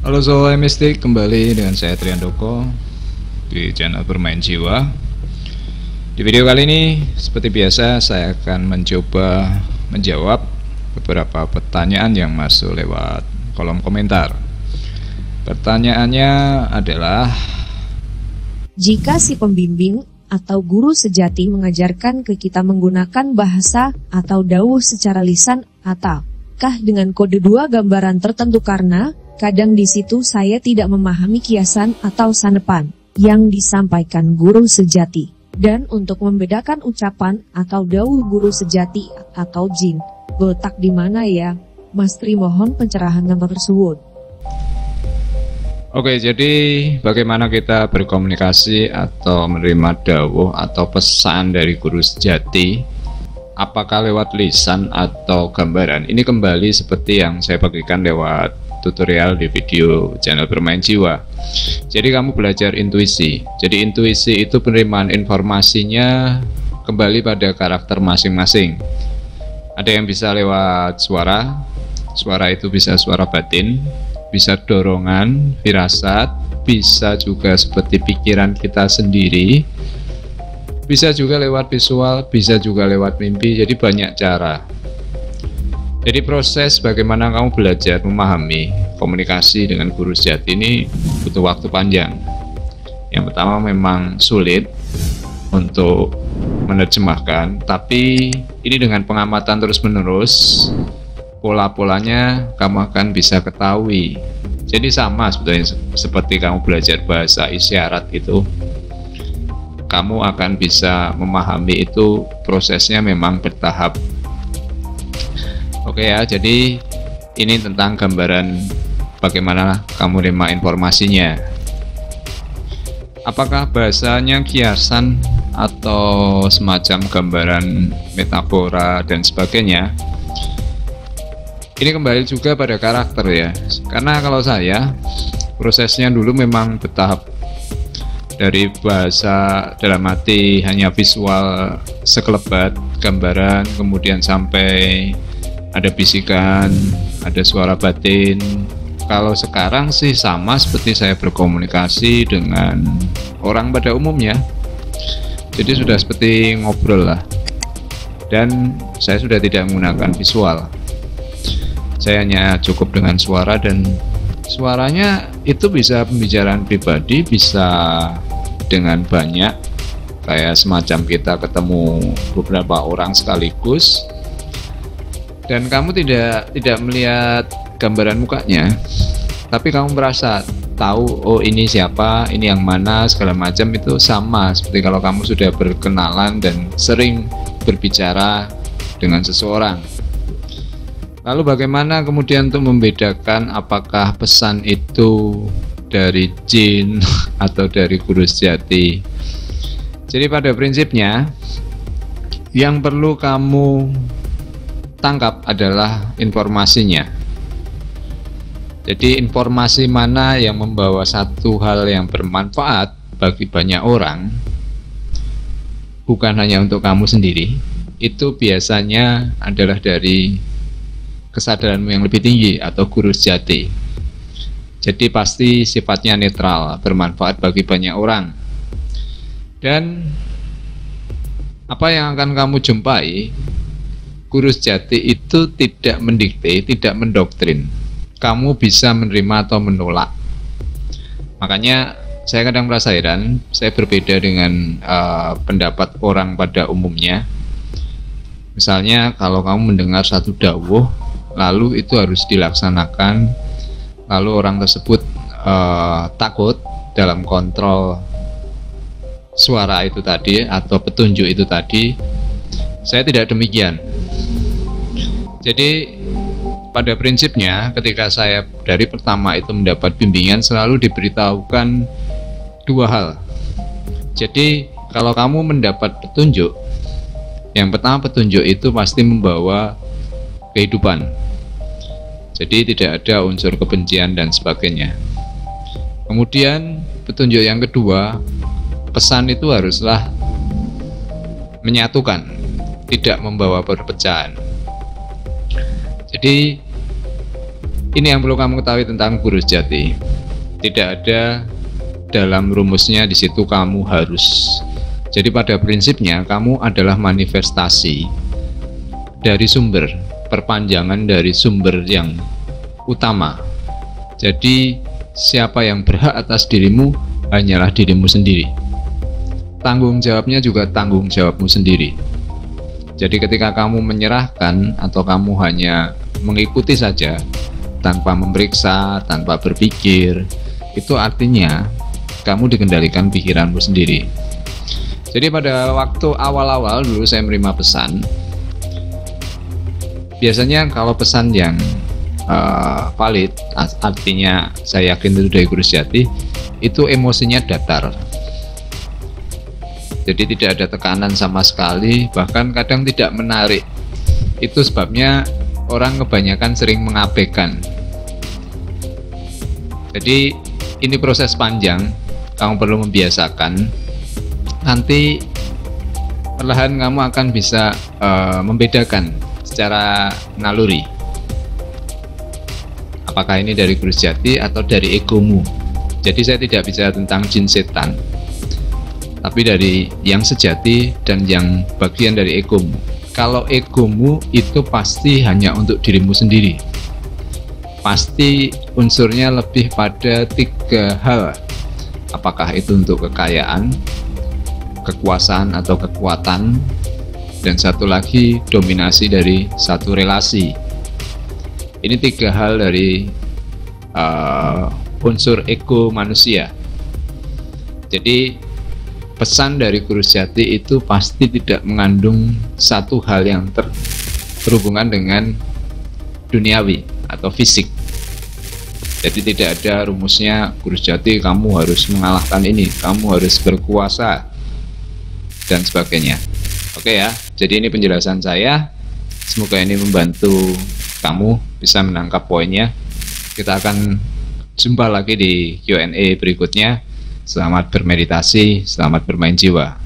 Halo Sohai Mistik, kembali dengan saya Triandoko di channel Bermain Jiwa. Di video kali ini, seperti biasa, saya akan mencoba menjawab beberapa pertanyaan yang masuk lewat kolom komentar. Pertanyaannya adalah, jika si pembimbing atau guru sejati mengajarkan ke kita menggunakan bahasa atau dawuh secara lisan ataukah dengan kode dua gambaran tertentu, karena kadang di situ saya tidak memahami kiasan atau sanepan yang disampaikan guru sejati. Dan untuk membedakan ucapan atau dawuh guru sejati atau jin, letak di mana ya, Mas Tri? Mohon pencerahan tentang tersebut. oke, jadi bagaimana kita berkomunikasi atau menerima dawuh atau pesan dari guru sejati? Apakah lewat lisan atau gambaran? Ini kembali seperti yang saya bagikan lewat tutorial di video channel Bermain Jiwa. Jadi kamu belajar intuisi. Jadi intuisi itu penerimaan informasinya kembali pada karakter masing-masing. Ada yang bisa lewat suara. Suara itu bisa suara batin, bisa dorongan, firasat, bisa juga seperti pikiran kita sendiri, bisa juga lewat visual, bisa juga lewat mimpi. Jadi banyak cara. Jadi proses bagaimana kamu belajar memahami komunikasi dengan guru sejati ini butuh waktu panjang. Yang pertama memang sulit untuk menerjemahkan, tapi ini dengan pengamatan terus-menerus, pola-polanya kamu akan bisa ketahui. Jadi sama sebetulnya seperti kamu belajar bahasa isyarat itu, kamu akan bisa memahami itu, prosesnya memang bertahap. Oke ya, jadi ini tentang gambaran bagaimana kamu terima informasinya. Apakah bahasanya kiasan atau semacam gambaran metafora dan sebagainya? Ini kembali juga pada karakter ya. Karena kalau saya, prosesnya dulu memang bertahap. Dari bahasa dalam arti hanya visual sekelebat gambaran, kemudian sampai ada bisikan, ada suara batin. Kalau sekarang sih sama seperti saya berkomunikasi dengan orang pada umumnya. Jadi sudah seperti ngobrol lah. Dan saya sudah tidak menggunakan visual. Saya hanya cukup dengan suara, dan suaranya itu bisa pembicaraan pribadi, bisa dengan banyak, kayak semacam kita ketemu beberapa orang sekaligus. Dan kamu tidak melihat gambaran mukanya, tapi kamu merasa tahu, oh ini siapa, ini yang mana, segala macam. Itu sama seperti kalau kamu sudah berkenalan dan sering berbicara dengan seseorang. Lalu bagaimana kemudian untuk membedakan apakah pesan itu dari jin atau dari guru sejati? Jadi pada prinsipnya yang perlu kamu tangkap adalah informasinya. Jadi informasi mana yang membawa satu hal yang bermanfaat bagi banyak orang, bukan hanya untuk kamu sendiri, itu biasanya adalah dari kesadaranmu yang lebih tinggi atau guru sejati. Jadi pasti sifatnya netral, bermanfaat bagi banyak orang. Dan apa yang akan kamu jumpai, guru sejati itu tidak mendikte, tidak mendoktrin. Kamu bisa menerima atau menolak. Makanya saya kadang merasa heran, saya berbeda dengan pendapat orang pada umumnya. Misalnya kalau kamu mendengar satu dawuh, lalu itu harus dilaksanakan, lalu orang tersebut takut dalam kontrol suara itu tadi atau petunjuk itu tadi. Saya tidak demikian. Jadi pada prinsipnya ketika saya dari pertama itu mendapat bimbingan, selalu diberitahukan dua hal. Jadi kalau kamu mendapat petunjuk, yang pertama petunjuk itu pasti membawa kehidupan. Jadi tidak ada unsur kebencian dan sebagainya. Kemudian petunjuk yang kedua, pesan itu haruslah menyatukan, tidak membawa perpecahan. Jadi Ini yang perlu kamu ketahui tentang guru sejati. Tidak ada dalam rumusnya di situ kamu harus. Jadi pada prinsipnya kamu adalah manifestasi dari sumber, perpanjangan dari sumber yang utama. Jadi siapa yang berhak atas dirimu hanyalah dirimu sendiri. Tanggung jawabnya juga tanggung jawabmu sendiri. Jadi ketika kamu menyerahkan atau kamu hanya mengikuti saja tanpa memeriksa, tanpa berpikir, itu artinya kamu dikendalikan pikiranmu sendiri. Jadi pada waktu awal-awal dulu saya menerima pesan, biasanya kalau pesan yang valid, artinya saya yakin itu dari guru sejati, itu emosinya datar. Jadi tidak ada tekanan sama sekali, bahkan kadang tidak menarik. Itu sebabnya orang kebanyakan sering mengabaikan. Jadi ini proses panjang, kamu perlu membiasakan. Nanti perlahan kamu akan bisa membedakan secara naluri apakah ini dari guru sejati atau dari egomu. Jadi saya tidak bicara tentang jin setan, tapi dari yang sejati dan yang bagian dari egomu. Kalau egomu itu pasti hanya untuk dirimu sendiri, pasti unsurnya lebih pada 3 hal. Apakah itu untuk kekayaan, kekuasaan atau kekuatan, dan satu lagi dominasi dari satu relasi. Ini 3 hal dari unsur ego manusia. Jadi pesan dari guru sejati itu pasti tidak mengandung satu hal yang berhubungan dengan duniawi atau fisik. Jadi tidak ada rumusnya guru sejati kamu harus mengalahkan ini, kamu harus berkuasa dan sebagainya. Oke ya, jadi ini penjelasan saya. Semoga ini membantu kamu bisa menangkap poinnya. Kita akan jumpa lagi di Q&A berikutnya. Selamat bermeditasi, selamat bermain jiwa.